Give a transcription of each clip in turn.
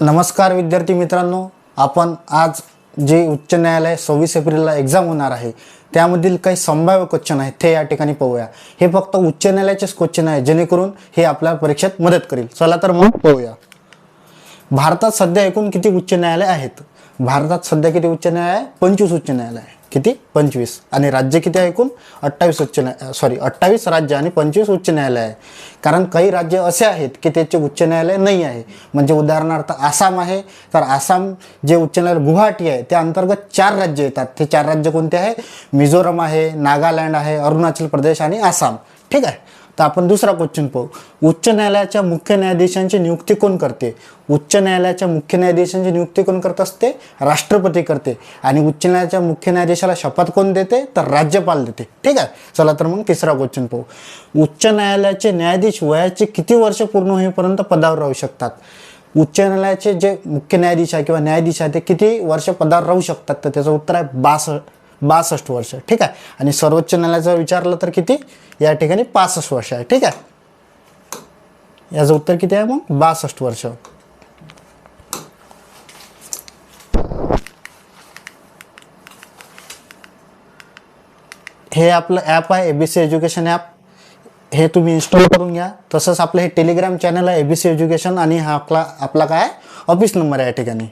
नमस्कार विद्यार्थी मित्रांनो, आपण आज जे उच्च न्यायालय 26 एप्रिलला एक्झाम होणार आहे त्यामधील काही संभाव्य क्वेश्चन आहेत ते या ठिकाणी पाहूया। हे फक्त उच्च न्यायालयाचेच क्वेश्चन आहे जेणेकरून हे आपल्या परीक्षेत मदत करेल। चला तर मग पाहूया। भारतात सध्या एकूण किती उच्च न्यायालय आहेत? भारतात सध्या किती उच्च न्यायालय आहे? 25 उच्च न्यायालय आहे। किती? 25। आणि राज्य किती आहे एकूण? 28 राज्य आणि 25 उच्च न्यायालय आहे। कारण काही राज्य असे आहेत की त्याचे उच्च न्यायालय नाही आहे। म्हणजे उदाहरणार्थ आसाम आहे, तर आसाम जे उच्च न्यायालय गुवाहाटी आहे त्या अंतर्गत 4 राज्य येतात। ते 4 राज्य कोणते आहे? मिझोरम आहे, नागालँड आहे, अरुणाचल प्रदेश आणि आसाम। ठीक आहे। तर आपण दुसरा क्वेश्चन पाहू। उच्च न्यायालयाच्या मुख्य न्यायाधीशांची नियुक्ती कोण करते? उच्च न्यायालयाच्या मुख्य न्यायाधीशांची नियुक्ती कोण करत असते? राष्ट्रपती करते। आणि उच्च न्यायालयाच्या मुख्य न्यायाधीशाला शपथ कोण देते? तर राज्यपाल देते। ठीक आहे। चला तर मग तिसरा क्वेश्चन पाहू। उच्च न्यायालयाचे न्यायाधीश वयाचे किती वर्ष पूर्ण होईपर्यंत पदावर राहू शकतात? उच्च न्यायालयाचे जे मुख्य न्यायाधीश आहे किंवा न्यायाधीश आहे ते किती वर्ष पदावर राहू शकतात? तर त्याचं उत्तर आहे 62 वर्ष। ठीक आहे। आणि सर्वोच्च न्यायालयाचं विचारलं तर किती? या ठिकाणी 65 वर्ष आहे। ठीक आहे। याचं उत्तर किती आहे मग? 62 वर्ष। हे आपलं ॲप आहे एबीसी एज्युकेशन ॲप। हे तुम्ही इन्स्टॉल करून घ्या। तसंच आपलं हे टेलिग्राम चॅनल आहे एबीसी एज्युकेशन आणि हा आपला काय ऑफिस नंबर आहे या ठिकाणी।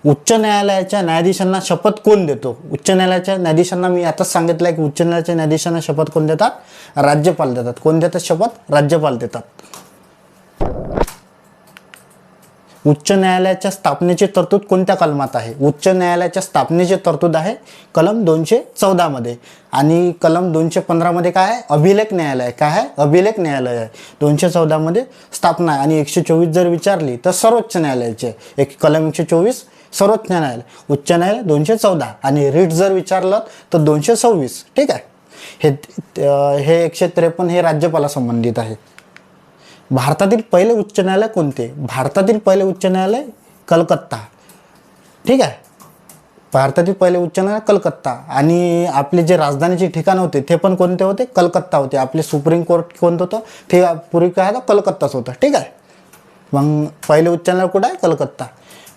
उच्च न्यायालयाच्या न्यायाधीशांना शपथ कोण देतो? उच्च न्यायालयाच्या न्यायाधीशांना मी आताच सांगितलं आहे की उच्च न्यायालयाच्या न्यायाधीशांना शपथ कोण देतात? राज्यपाल देतात। कोण देतात शपथ? राज्यपाल देतात। उच्च न्यायालयाच्या स्थापनेची तरतूद कोणत्या कलमात आहे? उच्च न्यायालयाच्या स्थापनेची तरतूद आहे कलम 214 मध्ये। आणि कलम 215 मध्ये काय आहे? अभिलेख न्यायालय। काय आहे? अभिलेख न्यायालय आहे। 214 मध्ये स्थापना आहे। आणि 124 जर विचारली तर सर्वोच्च न्यायालयाचे कलम 124 सर्वोच्च न्यायालय, उच्च न्यायालय 214 आणि रिट जर विचारलं तर 226। ठीक आहे। हे 153 हे राज्यपाला संबंधित आहे। भारतातील पहिले उच्च न्यायालय कोणते? भारतातील पहिले उच्च न्यायालय कलकत्ता। ठीक आहे। भारतातील पहिले उच्च न्यायालय कलकत्ता। आणि आपले जे राजधानीचे ठिकाण होते ते पण कोणते होते? कलकत्ता होते। आपले सुप्रीम कोर्ट कोणतं होतं? ते पूर्वी काय होतं? कलकत्ताच होतं। ठीक आहे। मग पहिले उच्च न्यायालय कुठं आहे? कलकत्ता।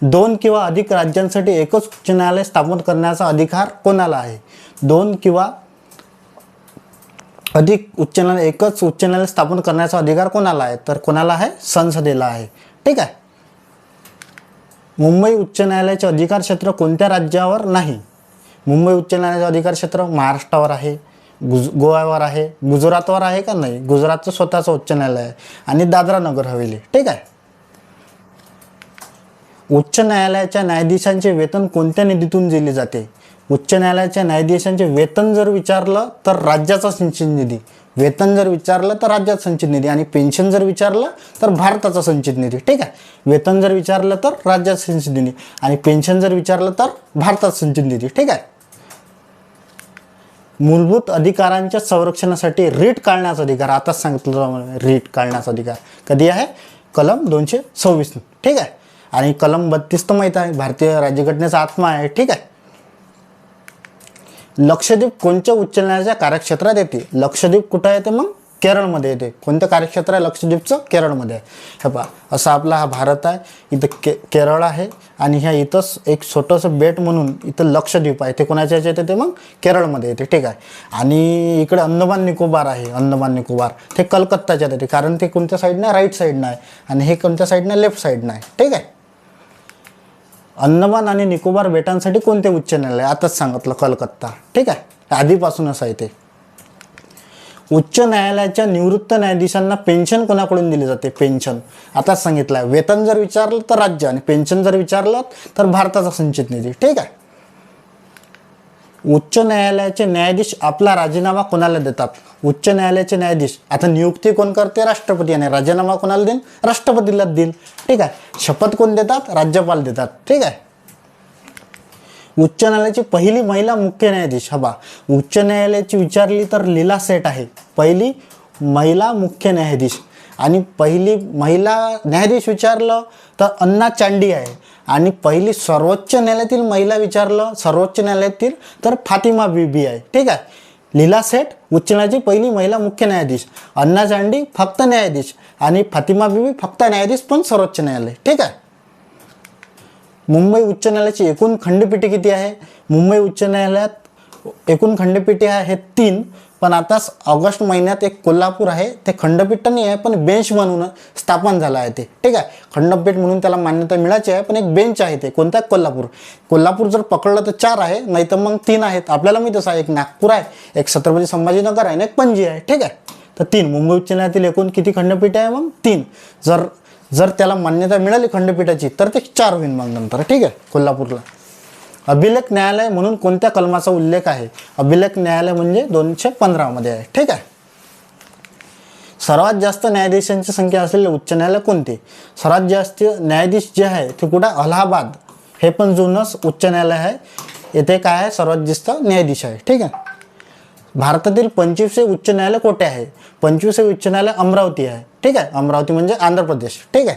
2 किंवा अधिक राज्यांसाठी एकच उच्च न्यायालय स्थापन करण्याचा अधिकार कोणाला आहे? 2 किंवा अधिक उच्च न्यायालय एकच उच्च न्यायालय स्थापन करण्याचा अधिकार कोणाला आहे? तर कोणाला आहे? संसदेला आहे। ठीक आहे। मुंबई उच्च न्यायालयाचे अधिकार क्षेत्र कोणत्या राज्यावर नाही? मुंबई उच्च न्यायालयाचे अधिकार क्षेत्र महाराष्ट्रावर आहे, गोव्यावर आहे, गुजरातवर आहे का? नाही, गुजरातचं स्वतःचं उच्च न्यायालय आहे आणि दादरा नगर हवेली। ठीक आहे। उच्च न्यायालयाच्या न्यायाधीशांचे वेतन कोणत्या निधीतून दिले जाते? उच्च न्यायालयाच्या न्यायाधीशांचे वेतन जर विचारलं तर राज्याचा संचित निधी, वेतन जर विचारलं तर राज्याचा संचित निधी, आणि पेन्शन जर विचारलं तर भारताचा संचित निधी। ठीक आहे। वेतन जर विचारलं तर राज्याचा संचित निधी आणि पेन्शन जर विचारलं तर भारताचा संचित निधी। ठीक आहे। मूलभूत अधिकारांच्या संरक्षणासाठी रीट काढण्याचा अधिकार, आताच सांगितलं रीट काढण्याचा अधिकार कधी आहे? कलम 226। ठीक आहे। आणि कलम 32 तर माहीत आहे, भारतीय राज्यघटनेचा आत्मा आहे। ठीक आहे। लक्षद्वीप कोणत्या उच्च न्यायालयाच्या कार्यक्षेत्रात येते? लक्षद्वीप कुठं येते मग? केरळमध्ये येते। कोणतं कार्यक्षेत्र आहे लक्षद्वीपचं? केरळमध्ये आहे। हे पहा, असा आपला हा भारत आहे, इथं केरळ आहे आणि ह्या इथंच एक छोटंसं बेट म्हणून इथं लक्षद्वीप आहे, ते कोणाच्या याच्यात येते मग? केरळमध्ये येते। ठीक आहे। आणि इकडे अंदमान निकोबार आहे, अंदमान निकोबार ते कलकत्ताच्यात येते, कारण ते कोणत्या साईडनं? राईट साईडनं आहे आणि हे कोणत्या साईडनं? लेफ्ट साईडनं आहे। ठीक आहे। अंदमान आणि निकोबार बेटांसाठी कोणते उच्च न्यायालय? आताच सांगितलं कलकत्ता। ठीक आहे। आधीपासूनच आहे ते। उच्च न्यायालयाच्या निवृत्त न्यायाधीशांना पेन्शन कोणाकडून दिली जाते? पेन्शन आताच सांगितलं। वेतन जर विचारलं तर राज्य आणि पेन्शन जर विचारलं तर भारताचा संचित निधी। ठीक आहे। उच्च न्यायालयाचे न्यायाधीश आपला राजीनामा कोणाला देतात? उच्च न्यायालयाचे न्यायाधीश आता नियुक्ती कोण करते? राष्ट्रपती। आणि राजीनामा कोणाला देईल? राष्ट्रपतीला देईल। ठीक आहे। शपथ कोण देतात? राज्यपाल देतात। ठीक आहे। उच्च न्यायालयाची पहिली महिला मुख्य न्यायाधीश, हवा उच्च न्यायालयाची विचारली तर लीला सेठ आहे पहिली महिला मुख्य न्यायाधीश। आणि पहिली महिला न्यायाधीश विचारलं तर अन्ना चांडी आहे। आणि पहिली सर्वोच्च न्यायालयातील महिला विचारलं सर्वोच्च न्यायालयातील तर फातिमा बीबी आहे। ठीक आहे। लीला सेठ उच्च न्यायालयाची पहिली महिला मुख्य न्यायाधीश, अन्ना चांडी फक्त न्यायाधीश आणि फातिमा बीबी फक्त न्यायाधीश पण सर्वोच्च न्यायालय। ठीक आहे। मुंबई उच्च न्यायालयाची एकूण खंडपीठे किती आहे? मुंबई उच्च न्यायालयात एकूण खंडपीठे आहे 3, पण आता ऑगस्ट महिन्यात एक कोल्हापूर आहे, ते खंडपीठ नाही आहे पण बेंच म्हणून स्थापन झालं आहे ते, ठीक आहे. खंडपीठ म्हणून त्याला मान्यता मिळायची आहे, पण एक बेंच आहे ते. कोणता? कोल्हापूर जर पकडलं तर 4 आहे, नाही तर मग 3 आहेत. आपल्याला मी तसं एक नागपूर आहे, एक छत्रपती संभाजीनगर आहे आणि एक पणजी आहे, ठीक आहे. तर 3 मुंबई उच्च न्यायालयातील एकूण किती खंडपीठ आहे? मग 3. जर त्याला मान्यता मिळाली खंडपीठाची तर ते 4 होईल मग नंतर, ठीक आहे. कोल्हापूरला अभिलेख न्यायालय म्हणून कोणत्या कलमाचा उल्लेख आहे? अभिलेख न्यायालय म्हणजे 215 मध्ये आहे, ठीक आहे. सर्वात जास्त न्यायाधीशांची संख्या असलेले उच्च न्यायालय कोणते? सर्वात जास्त न्यायाधीश जे आहे ते कुठे? अलाहाबाद. हे पण जुनंच उच्च न्यायालय आहे. येथे काय आहे? सर्वात जास्त न्यायाधीश आहे, ठीक आहे. भारतातील 25वे उच्च न्यायालय कोठे आहे? 25वे उच्च न्यायालय अमरावती आहे, ठीक आहे. अमरावती म्हणजे आंध्र प्रदेश, ठीक आहे.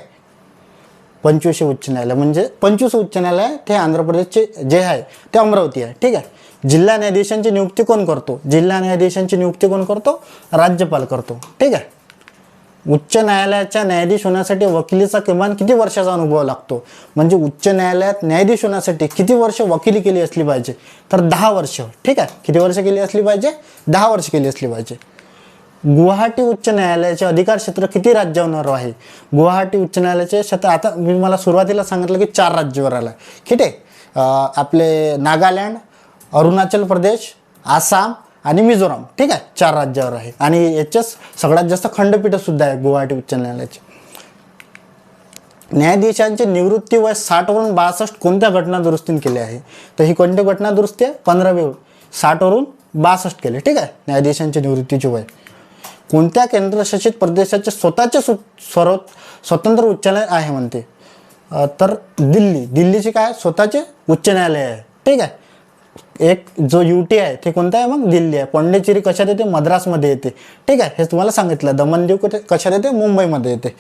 25वे उच्च न्यायालय म्हणजे 25 उच्च न्यायालय ते आंध्र प्रदेशचे जे आहे ते अमरावती आहे, ठीक आहे. जिल्हा न्यायाधीशांची नियुक्ती कोण करतो? जिल्हा न्यायाधीशांची नियुक्ती कोण करतो? राज्यपाल करतो, ठीक आहे. उच्च न्यायालयाच्या न्यायाधीश होण्यासाठी वकिलीचा किमान किती वर्षाचा अनुभव लागतो? म्हणजे उच्च न्यायालयात न्यायाधीश होण्यासाठी किती वर्ष वकिली केली असली पाहिजे? तर 10 वर्ष, ठीक आहे. किती वर्ष केली असली पाहिजे? 10 वर्ष केली असली पाहिजे. गुवाहाटी उच्च न्यायालयाचे अधिकार क्षेत्र किती राज्यांवर आहे? गुवाहाटी उच्च न्यायालयाचे क्षेत्र, आता मी मला सुरुवातीला सांगितलं की 4 राज्यावर आला, ठीक आहे. आपले नागालँड, अरुणाचल प्रदेश, आसाम आणि मिझोराम, ठीक आहे. 4 राज्यावर आहे आणि याच्याच सगळ्यात जास्त खंडपीठ सुद्धा आहे गुवाहाटी उच्च न्यायालयाचे. न्यायाधीशांचे निवृत्ती वय 60 वरून 62 कोणत्या घटना दुरुस्तीने केले आहे? तर ही कोणती घटना दुरुस्ती आहे? 15वी 60 वरून 62 केले, ठीक आहे. न्यायाधीशांचे निवृत्तीचे वय. कोणत्या केंद्रशासित प्रदेशाचे स्वतःचे स्वतंत्र उच्च न्यायालय आहे म्हणते? तर दिल्लीची काय? स्वतःचे उच्च न्यायालय आहे, ठीक आहे. एक जो UT आहे ते कोणता आहे? मग दिल्ली आहे. पॉंडिचेरी कशात येते? मद्रासमध्ये येते, ठीक आहे. हे तुम्हाला सांगितलं. दमन दीव कशात येते? मुंबईमध्ये येते.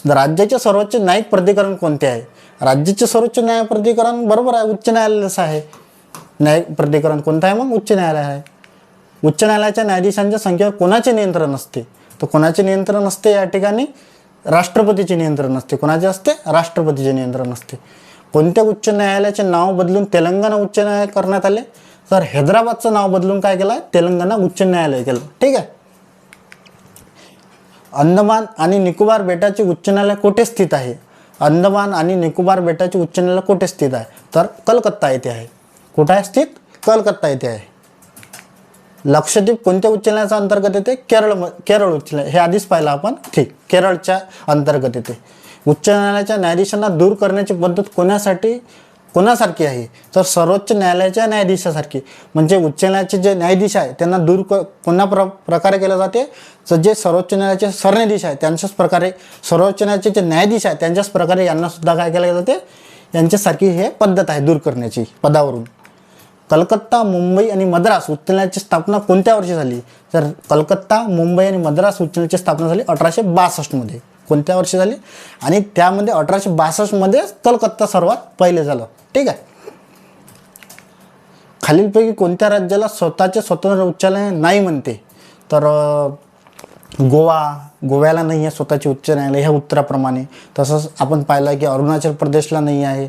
राज्याचे सर्वोच्च न्यायिक प्राधिकरण कोणते आहे? राज्याचे सर्वोच्च न्याय प्राधिकरण बरोबर आहे, उच्च न्यायालयच आहे. न्यायिक प्राधिकरण कोणतं आहे? मग उच्च न्यायालय आहे. उच्च न्यायालयाच्या न्यायाधीशांच्या संख्येवर कोणाचे नियंत्रण असते? तर कोणाचे नियंत्रण असते या ठिकाणी? राष्ट्रपतीचे नियंत्रण असते. कोणाचे असते? राष्ट्रपतीचे नियंत्रण असते. कोणत्या उच्च न्यायालयाचे नाव बदलून तेलंगणा उच्च न्यायालय करण्यात आले? तर हैदराबादचं नाव बदलून काय केलं? तेलंगणा उच्च न्यायालय केलं, ठीक आहे. अंदमान आणि निकोबार बेटाचे उच्च न्यायालय कोठे स्थित आहे? अंदमान आणि निकोबार बेटाचे उच्च न्यायालय कोठे स्थित आहे? तर कलकत्ता येथे आहे. कुठे आहे स्थित? कलकत्ता येथे आहे. लक्षद्वीप कोणत्या उच्च न्यायालयाच्या अंतर्गत येते? केरळ उच्च न्यायालय. हे आधीच पाहिलं आपण, ठीक. केरळच्या अंतर्गत येते. उच्च न्यायालयाच्या न्यायाधीशांना दूर करण्याची पद्धत कोणासारखी आहे? तर सर्वोच्च न्यायालयाच्या न्यायाधीशासारखी. म्हणजे उच्च न्यायालयाचे जे न्यायाधीश आहे त्यांना दूर कोणा प्रकारे केलं जाते? तर जे सर्वोच्च न्यायालयाचे सरन्यायाधीश आहे त्यांच्याच प्रकारे, सर्वोच्च न्यायालयाचे जे न्यायाधीश आहे त्यांच्याच प्रकारे यांना सुद्धा काय केलं जाते? यांच्यासारखी हे पद्धत आहे दूर करण्याची पदावरून. कलकत्ता, मुंबई आणि मद्रास उच्च न्यायालयाची स्थापना कोणत्या वर्षी झाली? तर कलकत्ता, मुंबई आणि मद्रास उच्च न्यायालयाची स्थापना झाली 1862 मध्ये. कोणत्या वर्षी झाली? आणि त्यामध्ये 1862 मध्ये कलकत्ता सर्वात पहिले झालं, ठीक आहे. खालीलपैकी कोणत्या राज्याला स्वतःचे स्वतंत्र उच्चालय नाही म्हणते? तर गोव्याला नाही आहे स्वतःचे उच्च न्यायालय ह्या उत्तराप्रमाणे. तसंच आपण पाहिलं की अरुणाचल प्रदेशला नाही आहे,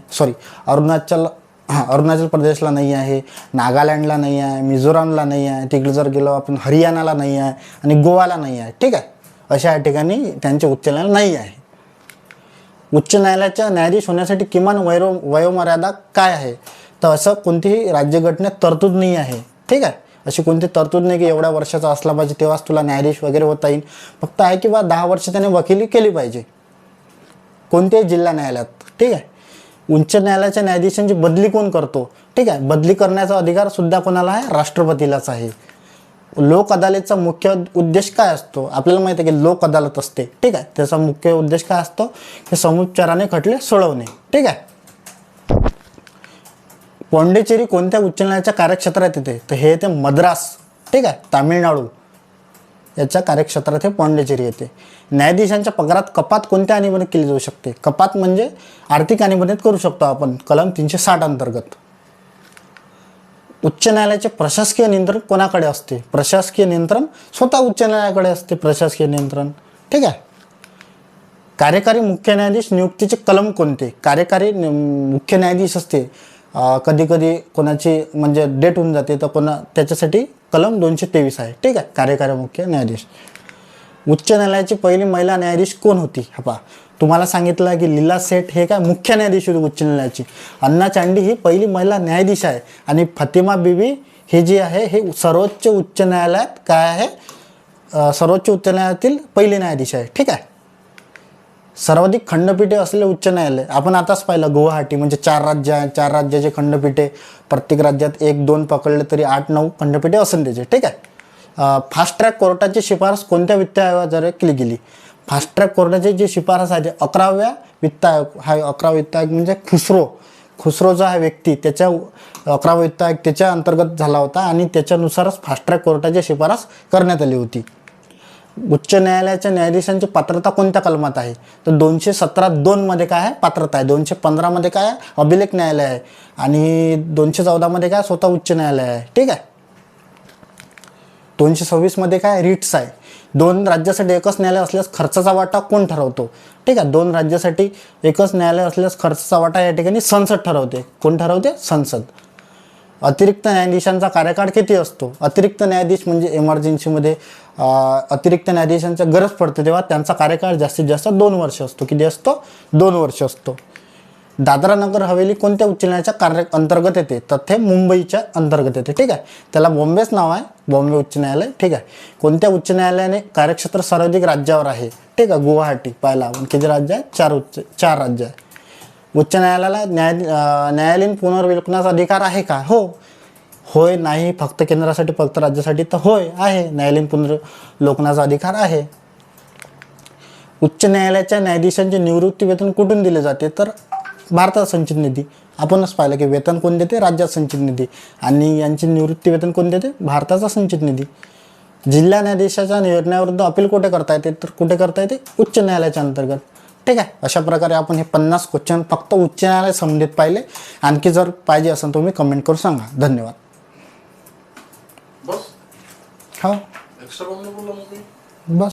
अरुणाचल प्रदेशला नाही आहे, नागालँडला नाही आहे, मिझोरामला नाही आहे, तिकडे जर गेलो आपण हरियाणाला नाही आहे आणि गोवाला नाही आहे, ठीक आहे. अशा ठिकाणी त्यांचे उच्च न्यायालय नाही आहे. उच्च न्यायालयाच्या न्यायाधीश होण्यासाठी किमान वयोमर्यादा काय आहे? तर असं कोणतीही राज्यघटनेत तरतूद नाही आहे, ठीक आहे. अशी कोणती तरतूद नाही की एवढ्या वर्षाचा असला पाहिजे तेव्हाच तुला न्यायाधीश वगैरे होता येईल. फक्त आहे की 10 वर्ष त्याने वकिली केली पाहिजे कोणत्याही जिल्हा न्यायालयात, ठीक आहे. उच्च न्यायालयाच्या न्यायाधीशांची बदली कोण करतो? ठीक आहे. बदली करण्याचा अधिकार सुद्धा कोणाला आहे? राष्ट्रपतीलाच आहे. लोक अदालतचा मुख्य उद्देश काय असतो? आपल्याला माहिती आहे की लोक अदालत असते, ठीक आहे. त्याचा मुख्य उद्देश काय असतो? की समुपचाराने खटले सोडवणे, ठीक आहे. पॉंडिचेरी कोणत्या उच्च न्यायालयाच्या कार्यक्षेत्रात येते? तर हे येते मद्रास, ठीक आहे. तामिळनाडू याच्या कार्यक्षेत्रात हे पॉंडिचेरी येते. न्यायाधीशांच्या पगारात कपात कोणत्या आणीबाणीत केली जाऊ शकते? कपात म्हणजे आर्थिक आणीबाणीत करू शकतो आपण कलम 360 अंतर्गत. उच्च न्यायालयाचे प्रशासकीय नियंत्रण कोणाकडे असते? प्रशासकीय नियंत्रण स्वतः उच्च न्यायालयाकडे असते प्रशासकीय नियंत्रण, ठीक आहे. कार्यकारी मुख्य न्यायाधीश नियुक्तीचे कलम कोणते? कार्यकारी मुख्य न्यायाधीश असते, कधी कधी कोणाची म्हणजे डेट होऊन जाते तर त्याच्यासाठी कलम 223 आहे. ठीक आहे, कार्यकारी मुख्य न्यायाधीश. उच्च न्यायालयाची पहिली महिला न्यायाधीश कोण होती? हा पहा, तुम्हाला सांगितलं की लीला सेठ हे काय मुख्य न्यायाधीश होते उच्च न्यायालयाची. अन्ना चांडी ही पहिली महिला न्यायाधीश आहे आणि फातिमा बीबी हे जे आहे हे सर्वोच्च उच्च न्यायालयात काय आहे, सर्वोच्च उच्च न्यायालयातील पहिली न्यायाधीश आहे. ठीक आहे. सर्वाधिक खंडपीठे असलेले उच्च न्यायालय आपण आताच पाहिलं, गुवाहाटी. म्हणजे 4 राज्य आहे, 4 राज्याचे खंडपीठे, प्रत्येक राज्यात 1-2 पकडले तरी 8-9 खंडपीठे असून त्याचे. ठीक आहे. फास्ट ट्रॅक कोर्टाची शिफारस कोणत्या वित्त आयोगाद्वारे केली गेली? फास्ट ट्रॅक कोर्टाची जी शिफारस आहे 11व्या वित्त आयोग. हा 11वा वित्त आयोग म्हणजे खुसरो जो आहे व्यक्ती, त्याच्या 11वा वित्त आयोग त्याच्या अंतर्गत झाला होता आणि त्याच्यानुसारच फास्ट ट्रॅक कोर्टाची शिफारस करण्यात आली होती. उच्च न्यायालयाच्या न्यायाधीशांची पात्रता कोणत्या कलमात आहे? तर 217(2) मध्ये काय आहे? पात्रता आहे. 215 मध्ये काय आहे? अभिलेख न्यायालय आहे आणि 214 मध्ये काय? स्वतः उच्च न्यायालय आहे. ठीक आहे. 226 मध्ये काय? रिट्स आहे. 2 राज्यासाठी एकच न्यायालय असल्यास खर्चाचा वाटा कोण ठरवतो? ठीक आहे. 2 राज्यासाठी एकच न्यायालय असल्यास खर्चाचा वाटा या ठिकाणी संसद ठरवते. कोण ठरवते? संसद. अतिरिक्त न्यायाधीशांचा कार्यकाळ किती असतो? अतिरिक्त न्यायाधीश म्हणजे इमर्जन्सीमध्ये अतिरिक्त न्यायाधीशांची गरज पडते तेव्हा त्यांचा कार्यकाळ जास्तीत जास्त 2 वर्ष असतो. किती असतो? 2 वर्ष असतो. दादरा नगर हवेली कोणत्या उच्च न्यायालयाच्या अंतर्गत येते? तर ते मुंबईच्या अंतर्गत येते. ठीक आहे. त्याला बॉम्बेच नाव आहे, बॉम्बे उच्च न्यायालय. ठीक आहे. कोणत्या उच्च न्यायालयाने कार्यक्षेत्र सर्वाधिक राज्यावर आहे? ठीक आहे, गुवाहाटी. पाहिला आपण किती राज्य आहे? 4 राज्य आहे. उच्च न्यायालयाला न्यायालयीन पुनर्विलोकनाचा अधिकार आहे का? होय, नाही, फक्त केंद्रासाठी, फक्त राज्यासाठी? तर होय आहे, न्यायालयीन पुनर्विलोकनाचा अधिकार आहे. उच्च न्यायालयाच्या न्यायाधीशांचे निवृत्ती वेतन कुठून दिले जाते? तर भारतात संचित निधी. आपणच पाहिलं की वेतन कोण देते? राज्यात संचित निधी. आणि यांची निवृत्ती वेतन कोण देते? भारताचा संचित निधी. जिल्हा न्यायाधीशाच्या निर्णयाविरुद्ध अपील कुठे करता येते? तर कुठे करता येते? उच्च न्यायालयाच्या अंतर्गत. ठीक आहे. अशा प्रकारे आपण हे 50 क्वेश्चन फक्त उच्च न्यायालय संबंधित पाहिले. आणखी जर पाहिजे असेल तुम्ही कमेंट करून सांगा. धन्यवाद. बस हो, एक्स्ट्रा बोललो मग मी. बस.